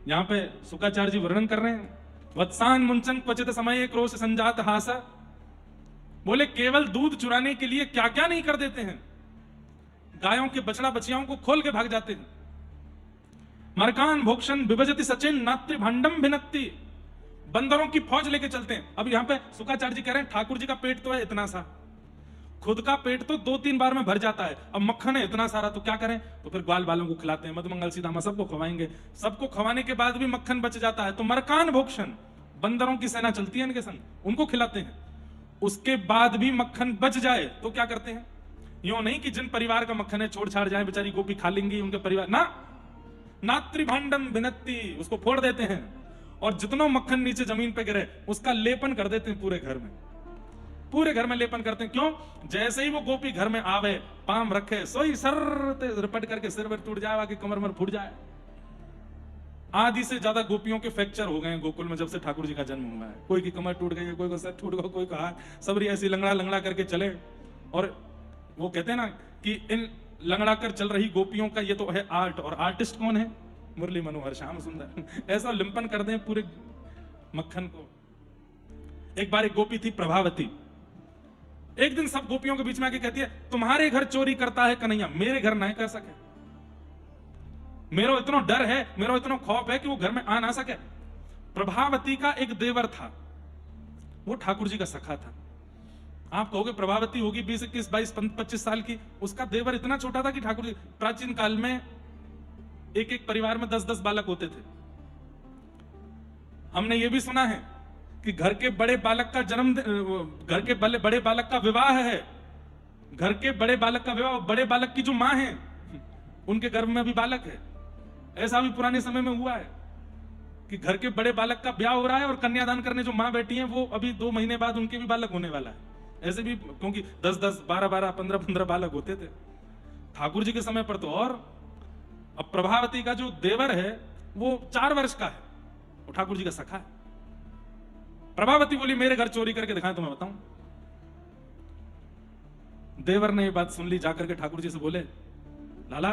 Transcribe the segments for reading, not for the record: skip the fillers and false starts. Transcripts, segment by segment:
यहां पे शुक्राचार्य जी वर्णन कर रहे हैं, वत्सान मुंचन क्वचित समय क्रोश संजात हासा। बोले केवल दूध चुराने के लिए क्या क्या नहीं कर देते हैं, गायों के बछड़ा बछियाओं को खोल के भाग जाते हैं। मरकान भोक्षण विभजति सचिन नात्रि भांडम भिनक्ति, बंदरों की फौज लेके चलते हैं। अब यहां पे शुक्राचार्य जी कह रहे हैं ठाकुर जी का पेट तो है इतना सा, खुद का पेट तो 2-3 बार में भर जाता है, अब मक्खन है इतना सारा, तो क्या करें? तो फिर ग्वाल बालों को खिलाते हैं, मधुमंगल सीतामा सबको खवाएंगे। सबको खवाने के बाद भी मक्खन बच जाता है तो मरकान भोक्षण, बंदरों की सेना चलती है इनके संग, उनको खिलाते हैं। उसके बाद भी मक्खन बच जाए तो क्या करते हैं? यूं नहीं कि जिन परिवार का मक्खन है छोड़ छाड़ जाए, बेचारी गोपी खा लेंगी उनके परिवार ना, नात्रिभांडम भिनत्ति, उसको फोड़ देते हैं और जितना मक्खन नीचे जमीन पे गिरे उसका लेपन कर देते हैं पूरे घर में, पूरे घर में लेपन करते हैं। क्यों? जैसे ही वो गोपी घर में आवे, पाम रखे, सोई सर रपट करके सिर में टूट जाए, आगे कमर में फूट जाए। आधी से ज्यादा गोपियों के फ्रैक्चर हो गए हैं गोकुल में जब से ठाकुर जी का जन्म हुआ है। कोई की कमर टूट गई है, कोई का सर टूट गया, कोई का हाथ, सबरी ऐसी लंगड़ा लंगड़ा करके चले। और वो कहते हैं ना कि इन लंगड़ा कर चल रही गोपियों का ये तो है आर्ट, और आर्टिस्ट कौन है? मुरली मनोहर, श्याम सुंदर। ऐसा लिंपन कर दें पूरे मक्खन को। एक बार एक गोपी थी प्रभावती, एक दिन सब गोपियों के बीच में आके कहती है, तुम्हारे घर चोरी करता है कन्हैया, मेरे घर नहीं कर सके। मेरा इतना डर है, मेरा इतना खौफ है कि वो घर में आ ना सके। प्रभावती का एक देवर था, वो ठाकुर जी का सखा था। आप कहोगे प्रभावती होगी 20, 21, 22, 25 साल की, उसका देवर इतना छोटा था कि ठाकुर जी, प्राचीन काल में एक एक परिवार में 10-10 बालक होते थे। हमने ये भी सुना है कि घर के बड़े बालक का जन्म, घर के बड़े बालक का विवाह है, घर के बड़े बालक का विवाह, बड़े बालक की जो मां है उनके गर्भ में भी बालक है। ऐसा भी पुराने समय में हुआ है कि घर के बड़े बालक का ब्याह हो रहा है और कन्यादान करने जो मां बैठी है वो अभी 2 महीने बाद उनके भी बालक होने वाला है। ऐसे भी, क्योंकि 10-10, 12-12, 15-15 बालक होते थे ठाकुर जी के समय पर तो। और अब प्रभावती का जो देवर है वो 4 वर्ष का है, वो ठाकुर जी का सखा है। प्रभावती बोली मेरे घर चोरी करके दिखाएं तो मैं बताऊं। देवर ने ये बात सुन ली, जाकर के ठाकुर जी से बोले, लाला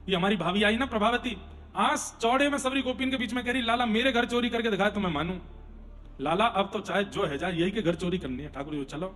ये हमारी भाभी आई ना प्रभावती, आज चौड़े में सबरी गोपिन के बीच में कह रही लाला मेरे घर चोरी करके दिखाए तो मैं मानूं। लाला अब तो चाहे जो है जाए, यही के घर चोरी करनी है। ठाकुर जी चलो